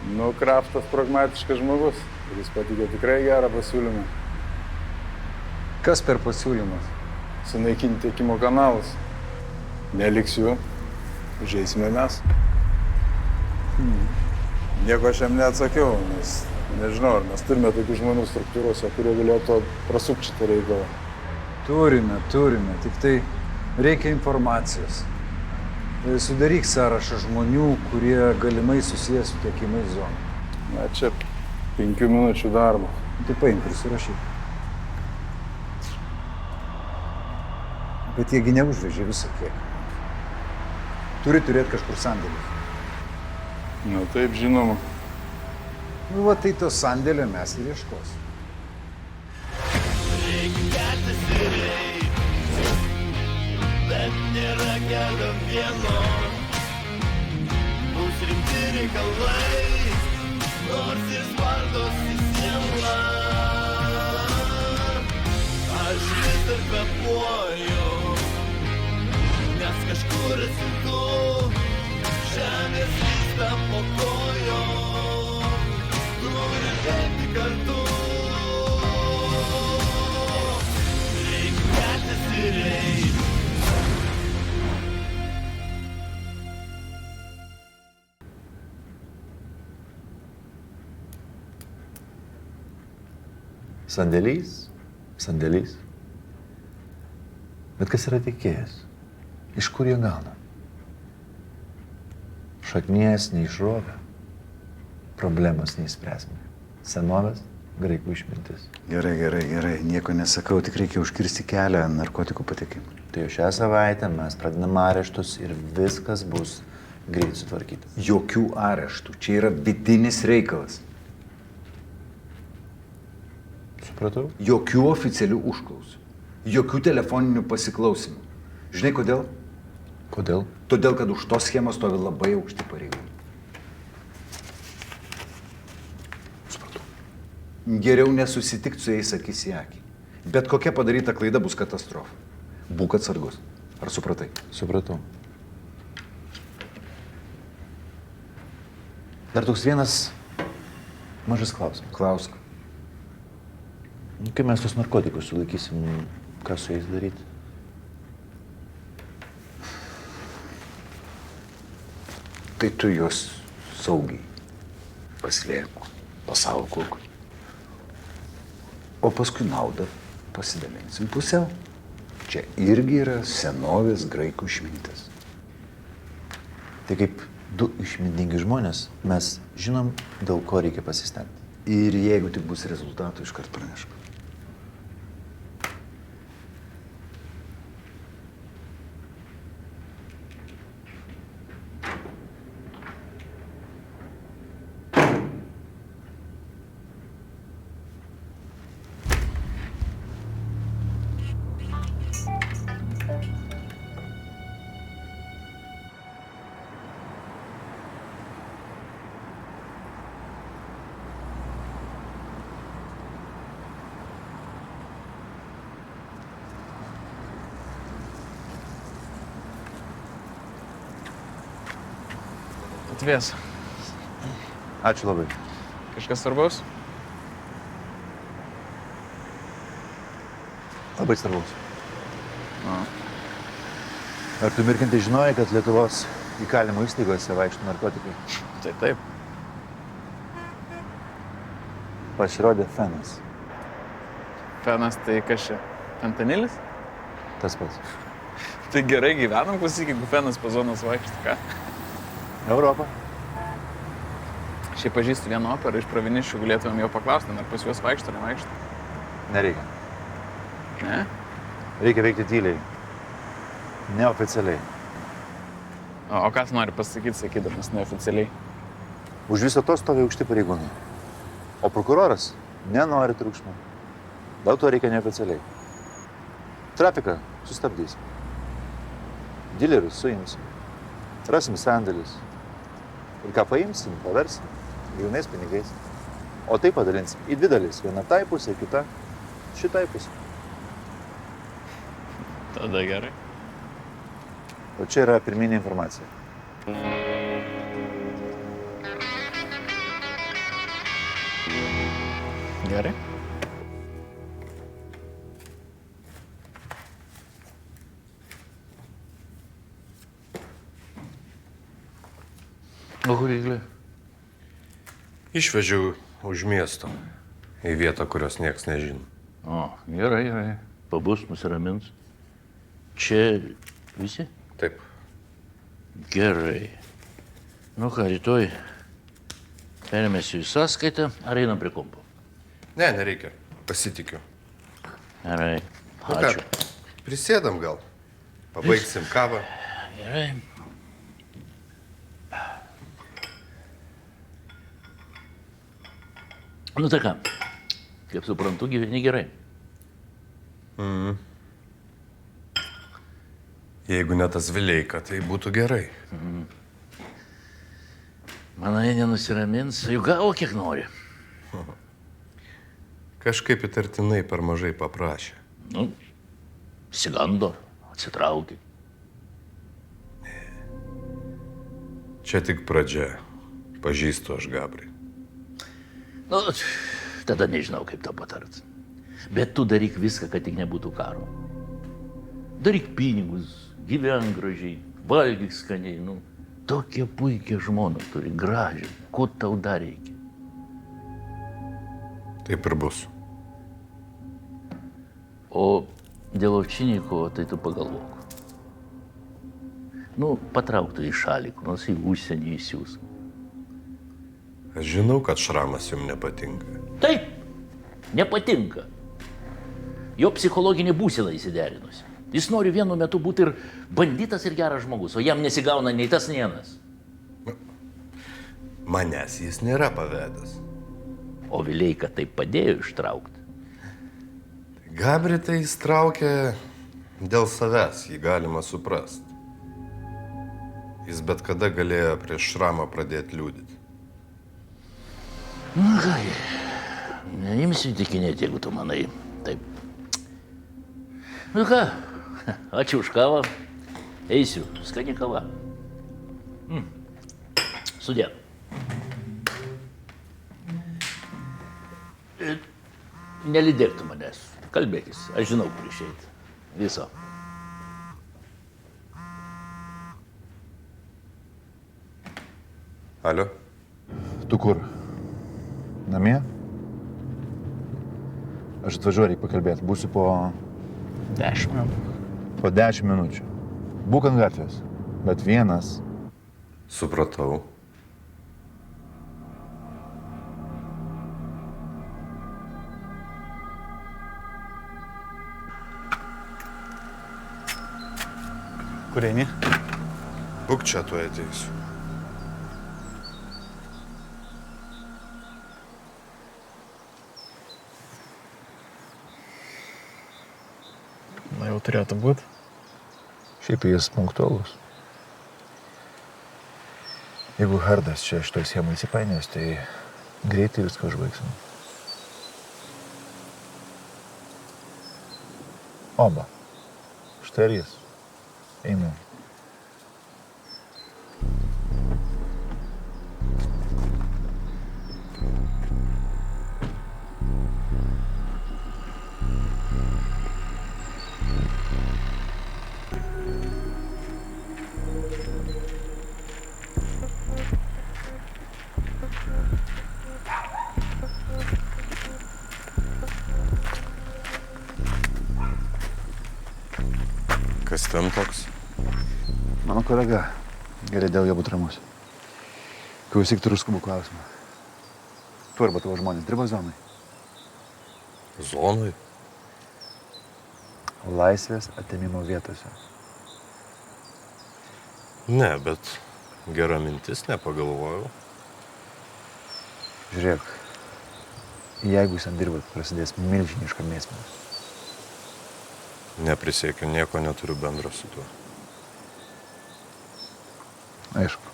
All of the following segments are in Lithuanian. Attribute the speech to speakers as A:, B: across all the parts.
A: Nu, Kraftas pragmatiškas žmogus ir jis patikė tikrai gerą pasiūlymą.
B: Kas per pasiūlymas?
A: Sunaikinti tiekimo kanalus. Neliks jų, užeisime mes. Nieko aš jam neatsakiau, nes nežinau, ar mes turime tokių žmonių struktūrose, kurie galėtų prasukti šitą reikalą.
B: Turime, tik tai reikia informacijos. Sudaryk sąrašą žmonių, kurie galimai susijęs su tiekimais zoną.
A: Na, čia 5 minučių darbo.
B: Tai paimk ir surašyk. Bet jiegi neužvežė visą kiekį. Turi turėti kažkur sandėlį.
A: Na, taip, žinoma.
B: Nu, va, tai to sandėlio mes ir ieškosim.
C: Bet nėra kelio vieno. Bus rimti reikalai, nors ir spardosi siela. Aš vis dar kvėpuoju, nes kažkur esi tu. Žemės vyksta po kojom, turi bėgti kartu. Reikia keltis ir eiti.
D: Sandėlys. Bet kas yra tiekėjas? Iš kur jie gauna? Šaknies neišrovė, problemos neįspręsime. Senovės graikų išmintis.
E: Gerai, nieko nesakau, tik reikia užkirsti kelią narkotikų patekimui.
D: Tai jau šią savaitę mes pradedame areštus ir viskas bus greit sutvarkyta.
E: Jokių areštų, čia yra vidinis reikalas.
D: Supratau?
E: Jokių oficialių užklausų, jokių telefoninių pasiklausimų. Žinai kodėl?
D: Kodėl?
E: Todėl, kad už tos schemos stovi labai aukšti pareigūnai.
D: Supratau.
E: Geriau nesusitikti su jais akis į akį. Bet kokia padaryta klaida bus katastrofa. Būk atsargus. Ar supratai?
D: Supratau. Dar toks vienas mažas klausimas.
E: Klausk.
D: Kai mes tos narkotikus sulaikysim, ką su jais daryti?
E: Tai tu juos saugiai paslėpk, pasaugok. O paskui naudą pasidalinsim pusiau. Čia irgi yra senovės graikų išmintis.
D: Tai kaip du išmintingi žmonės, mes žinom, dėl ko reikia pasistengti.
E: Ir jeigu tik bus rezultatų, iškart pranešk.
F: Atvės.
D: Ačiū labai.
F: Kažkas svarbaus?
D: Labai svarbus. Ar tu mirkintai žinojai, kad Lietuvos įkalinimo įstaigose vaikšto narkotikai?
F: Tai taip.
D: Pasirodė fenas.
F: Fenas tai kas čia? Fentanilis?
D: Tas pats.
F: Tai gerai gyvenam, klausyk, jeigu fenas po zonos vaikšto, ką?
D: Europa.
F: Šiaip pažįstu vieną operą iš Praviniščių, galėtumėm jo paklausti, ar pas juos vaikšto, ar nevaikšto.
D: Nereikia.
F: Ne?
D: Reikia veikti tyliai. Neoficialiai.
F: O kas nori pasakyti, sakydamas neoficialiai?
D: Už viso to stovi aukšti pareigūnai. O prokuroras nenori triukšmo. Dėl to reikia neoficialiai. Trafiką sustabdysim. Dilerius suimsim. Rasim sandėlius. Ir ką paimsim, paversim grynais pinigais. O tai padalinsim į dvi dalis. Viena tai pusė, kita šitai pusė.
F: Tada gerai.
D: O čia yra pirminė informacija.
F: Gerai.
G: O kur įglė?
H: Išvežiau už miesto į vietą, kurios nieks nežino.
G: O, gerai, gerai. Pabus, nusiramins. Čia visi?
H: Taip.
G: Gerai. Nu ką, rytoj permėsiu į sąskaitą, ar einam prie kompo?
H: Ne, nereikia. Pasitikiu.
G: Gerai.
H: Nu ką,
G: Ačiū.
H: prisėdam gal. Pabaigsim kavą.
G: Gerai. Nu tai ką, kaip suprantu, gyveni gerai.
H: Jeigu ne tas Vileika, tai būtų gerai.
G: Manai, nenusiramins, juk gavo kiek nori.
H: Kažkaip įtartinai per mažai paprašė.
G: Nu, sigando, atsitraukė.
H: Čia tik pradžia. Pažįstu aš Gabrį.
G: Nu, tada nežinau, kaip tau patart. Bet tu daryk viską, kad tik nebūtų karo. Daryk pinigus, gyvenk gražiai, valgyk skaniai. Nu, tokia puikia žmona turi, gražią. Ko tau dar reikia?
H: Taip ir bus.
G: O dėl Ovčinikovo, tai tu pagalvok. Nu, patrauktų į šalį, kur nors į užsienį įsiūs.
H: Aš žinau, kad šramas jums nepatinka.
G: Taip, nepatinka. Jo psichologinė būsena įsiderinusi. Jis nori vienu metu būti ir banditas, ir geras žmogus, o jam nesigauna nei tas, nei anas.
H: Manęs jis nėra pavedęs.
G: O Vileika taip padėjo ištraukti.
H: Gabrį tai jis traukia dėl savęs, jį galima suprasti. Jis bet kada galėjo prieš šramą pradėti liūdėti.
G: Na ką, neimsiu įtikinėti, jeigu tu manai taip. Nu ką, ačiū už kavą. Eisiu, skani kava. Sudė. Nelydėk tu manęs, kalbėkis, aš žinau, kur išeiti. Viso.
H: Alio?
D: Tu kur? Namie? Aš atvažiuoju, reikia pakalbėti. Būsiu po
F: 10 minučių.
D: 10 minučių. Būk ant gatvės, bet vienas.
H: Supratau.
A: Kur eini?
H: Būk čia, tu ateisiu.
F: Na jau turėtų būti.
D: Šiaip jis punktualus. Jeigu Hardas čia šitoj schemai įsipainios, tai greitai viską užbaigsim. Oba. Štai ir jis. Einu.
H: Kas ten toks?
D: Mano kolega. Gerai dėl jo būt ramus. Klausyk, turiu skubų klausimą. Tu arba tavo žmonės dirba zonai?
H: Zonai?
D: Laisvės atėmimo vietose.
H: Ne, bet gera mintis, nepagalvojau.
D: Žiūrėk, jeigu jūs ant dirbat, prasidės milžiniška mėsmė.
H: Neprisiekiu, nieko neturiu bendro su tuo.
D: Aišku.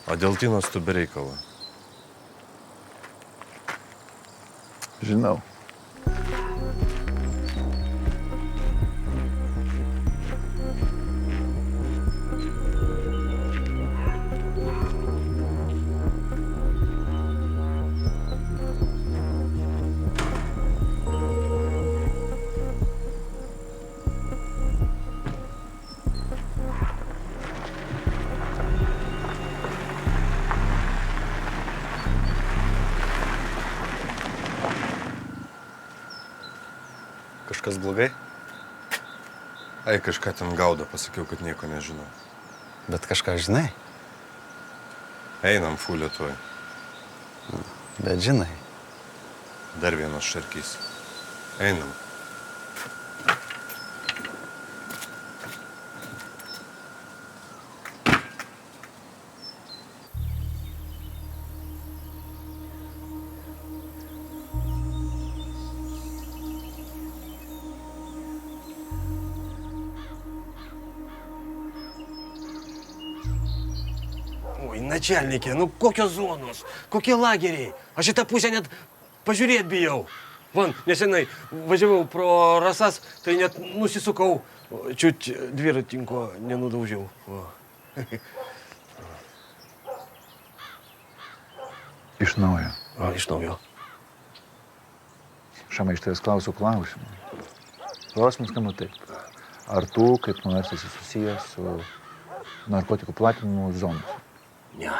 H: O dėl Tinos tu bereikalą.
D: Žinau.
H: Kažkas blogai? Ai, kažką ten gaudo, pasakiau, kad nieko nežinau.
I: Bet kažką žinai.
H: Einam fulė tuoj.
I: Bet žinai.
H: Dar vienas šarkys. Einam.
J: Oi, начальнike, nu kokios zonos, kokie lageriai. Aš į tą pusę net pažiūrėt bijau. Van, nesenai važiavau pro rasas, tai net nusisukau, čiut dviratinko nenudaužiau. O.
B: Iš naujo.
J: O, iš naujo.
B: Šamai, iš tavęs klausiu klausimą. Klausimas skamba taip. Ar tu kaip nors esi susijęs su narkotikų platinimu zonos?
J: Ne,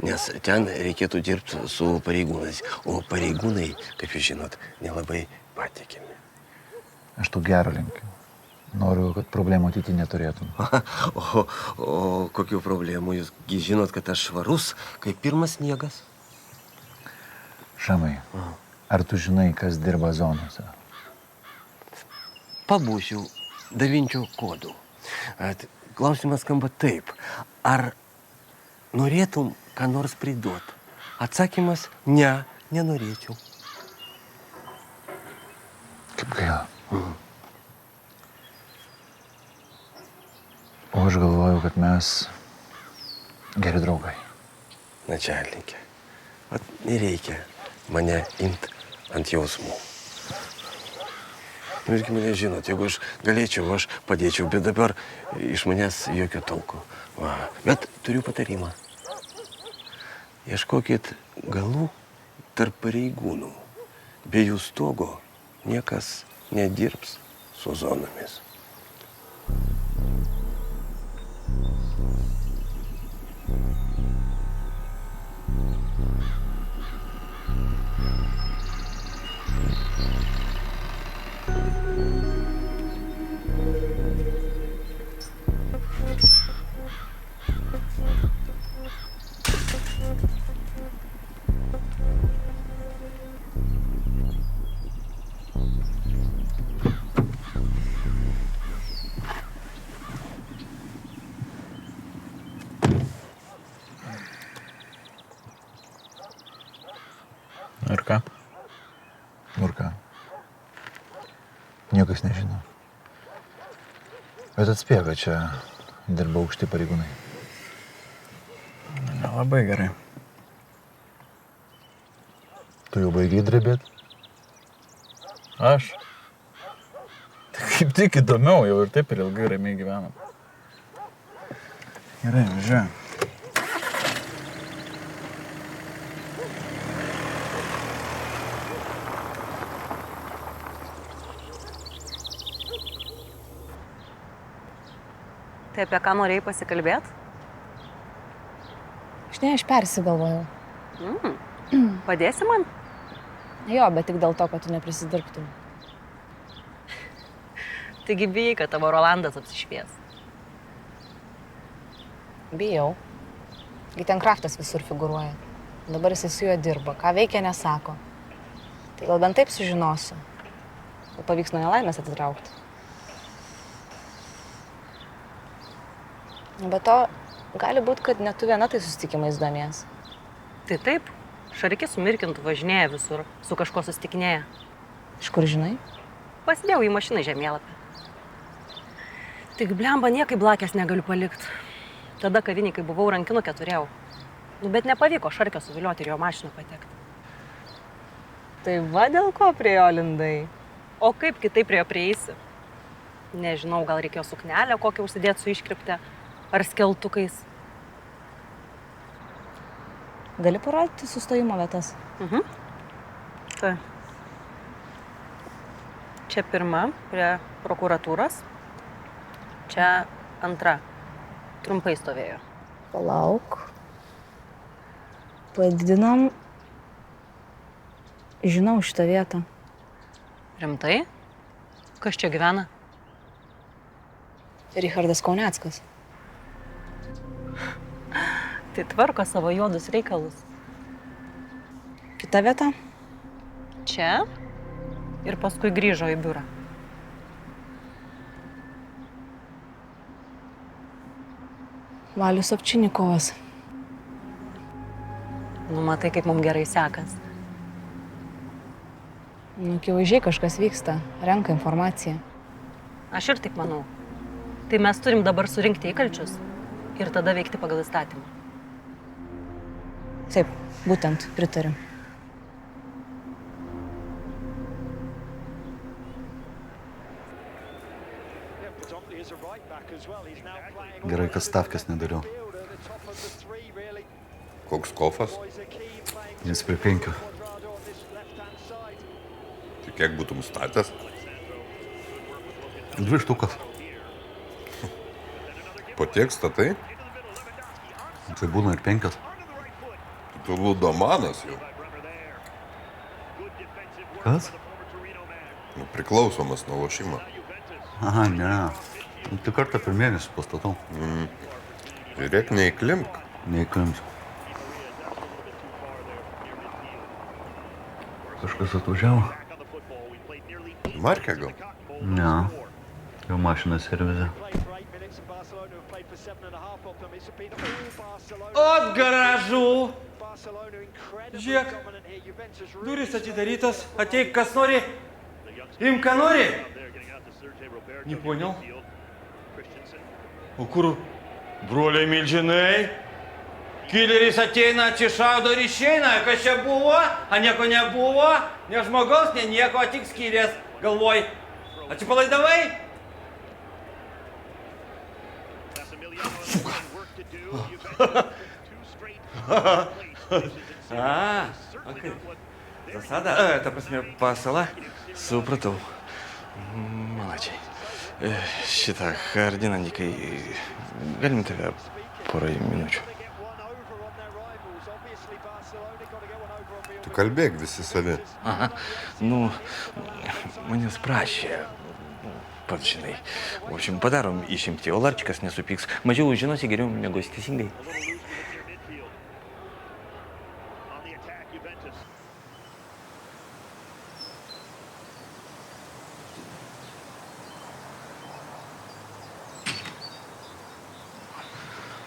J: nes ten reikėtų dirbti su pareigūnais, o pareigūnai, kaip jūs žinot, nelabai patikimi.
B: Aš tu gero linkiu. Noriu, kad problemų ateityje neturėtum.
J: O kokių problemų? Jūs žinot, kad aš švarus, kaip pirmas sniegas.
B: Šamai, ar tu žinai, kas dirba zonose?
J: Pabūsiu davinčio kodų. Klausimas skamba taip. Ar norėtum ką nors priduot? Atsakymas - ne, nenorėčiau.
B: Kaip gaila. O aš galvoju, kad mes geri draugai.
J: Načelnikė, nereikia mane imt ant jausmų. Irgi mane žinot, jeigu aš galėčiau, aš padėčiau, bet dabar iš manęs jokio tolko. Va. Bet turiu patarimą. Ieškokit galų tarp pareigūnų. Be jų stogo niekas nedirbs su zonomis.
F: Ir ką?
B: Ir ką? Niekas nežino. Bet atspėja, kad čia dirba aukšti pareigūnai.
F: Nelabai gerai.
B: Tu jau baigiai drebėt?
F: Aš? Tai kaip tik įdomiau, jau ir taip ir ilgai ramiai gyvenam. Gerai, važiuojam.
K: Tai apie ką norėjai pasikalbėti?
L: Aš persigalvojau.
K: Padėsi man?
L: Jo, bet tik dėl to, kad tu neprisidirbtum.
K: Taigi bijai, kad tavo Rolandas apsišvies.
L: Bijau. Gi ten Kraftas visur figūruoja. Dabar jisai su juo dirba. Ką veikia, nesako. Tai gal bent taip sužinosiu. Gal pavyks nuo nelaimės atitraukti. Be to, gali būti, kad ne tu viena tai susitikimais domies.
K: Tai taip, Šarikis su Mirkintu važinėja visur, su kažko susitikinėja.
L: Iš kur žinai?
K: Pasidėjau į mašiną žemėlapį. Tik blemba niekai blakės negaliu palikti. Tada kavinį, kai buvau, rankinukę turėjau. Bet nepavyko Šarkio suvilioti ir jo mašiną patekti.
L: Tai va dėl ko prie jo lindai?
K: O kaip kitaip prie jo prieisi? Nežinau, gal reikėjo suknelę kokią užsidėti su iškripte. Ar skeltukais?
L: Gali parodyti sustojimo vietas?
K: Tai. Čia pirma, prie prokuratūros. Čia antra. Trumpai stovėjo.
L: Palauk. Padidinam. Žinau šitą vietą.
K: Rimtai? Kas čia gyvena?
L: Richardas Kauneckas.
K: Tai tvarko savo juodus reikalus.
L: Kita vieta?
K: Čia ir paskui grįžo į biurą.
L: Valius Ovčinikovas.
K: Nu, matai, kaip mums gerai sekas.
L: Nu, akivaizdžiai kažkas vyksta, renka informaciją.
K: Aš ir taip manau. Tai mes turim dabar surinkti įkalčius ir tada veikti pagal įstatymą.
L: Taip, būtent, pritariu.
I: Gerai, kad stavkės nedariau.
H: Koks kofas?
I: Jis prie 5.
H: Tai kiek būtum statęs?
I: 2 štukas.
H: Po tiek statai?
I: Tai būna ir 5.
H: Tu ludomanas jau.
I: Kas?
H: Nu, priklausomas nuo lošimo.
I: Aha, ne. Nu, tik kartą per mėnesį pastatau.
H: Žiūrėk, neįklimp.
I: Neįklimsiu. Kažkas atvažiavo?
H: Markė gal?
I: Ne. Jo mašina servize.
J: Ot garažų! Žiūrėk, durys atidarytos, ateik kas nori, imk ką nori. Nepoнял? O kur broliai milžinai? Kileris ateina, atsišaudo ir išeina, kas čia buvo, a nieko nebuvo, ne žmogaus, ne nieko, tik skylės, galvoj. Atsipalaidavai? Okay. Засада? Это, просме, пасала. Supratau. Malačiai. Šitą Hardinandikai, galim tave porai minučių.
H: Tu kalbėk visi savi.
J: Aha. Nu, manęs prašė. Pats žinai. В общем, padarom išimtį, o Larčikas nesupyks. Mažiau žinosi, geriau miegosi teisingai.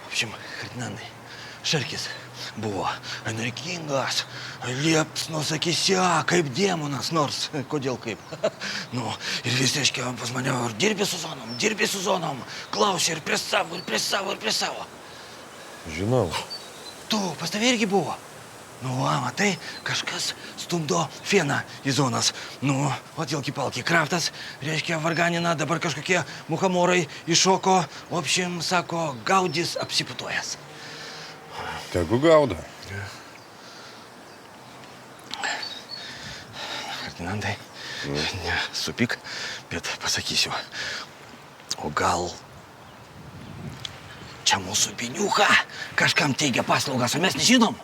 J: В общем, Ferdinandai, Šarkis buvo energingas, liepsnos akyse, kaip demonas, nors kodėl kaip. Nu, ir vis reiškia pas mane, ar dirbi su zonom, klausė ir prie savo.
H: Žinau.
J: Tu, pas tave irgi buvo. Nu, matai, kažkas stumdo feną į zonas. Nu, o dėlki-palki, kraftas, reiškia, varganina, dabar kažkokie muhamorai iššoko, opšim, sako, gaudys apsiputojęs.
H: Tegu gaudo.
J: Ferdinandai, nesupyk, bet pasakysiu. O gal čia mūsų Biniucha kažkam teigia paslaugas, o mes nežinom?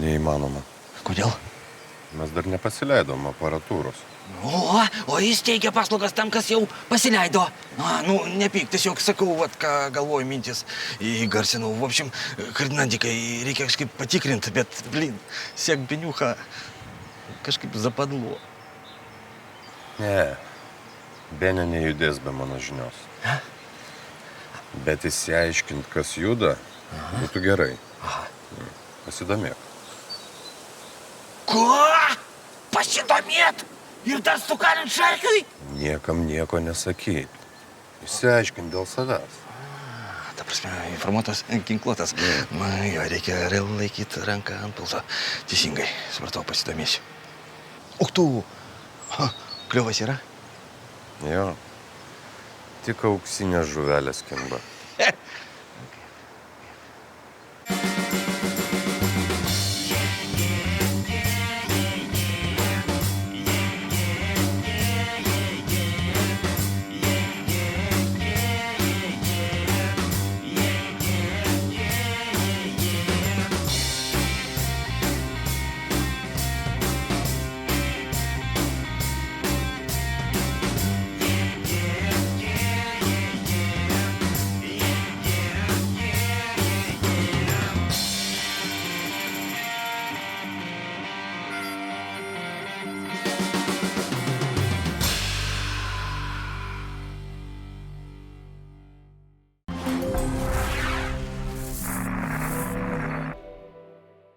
H: Neįmanoma.
J: Kodėl?
H: Mes dar nepasileidom aparatūros.
J: O jis teigia paslaugas tam, kas jau pasileido. Nu, nepyk, tiesiog sakau, vat, ką galvoju mintis įgarsinau. В общем, Ferdinandikai, reikia kažkaip patikrinti, bet, siek Biniucha kažkaip zapadlo.
H: Ne, Benė nejudės be mano žinios. Bet įsiaiškint, kas juda, būtų gerai. Pasidomėk.
J: Ko? Pasidomėt? Ir dar sukalint Šarkiui?
H: Niekam nieko nesakyt. Įsiaiškint dėl savęs.
J: Ta prasme, informuotas, ginkluotas. Na, jo, reikia real laikyti ranką ant pulso. Teisingai, supratau, pasidomėsiu. Uk tu, kliuvas yra?
H: Jo, tik auksinės žuvelės kimba.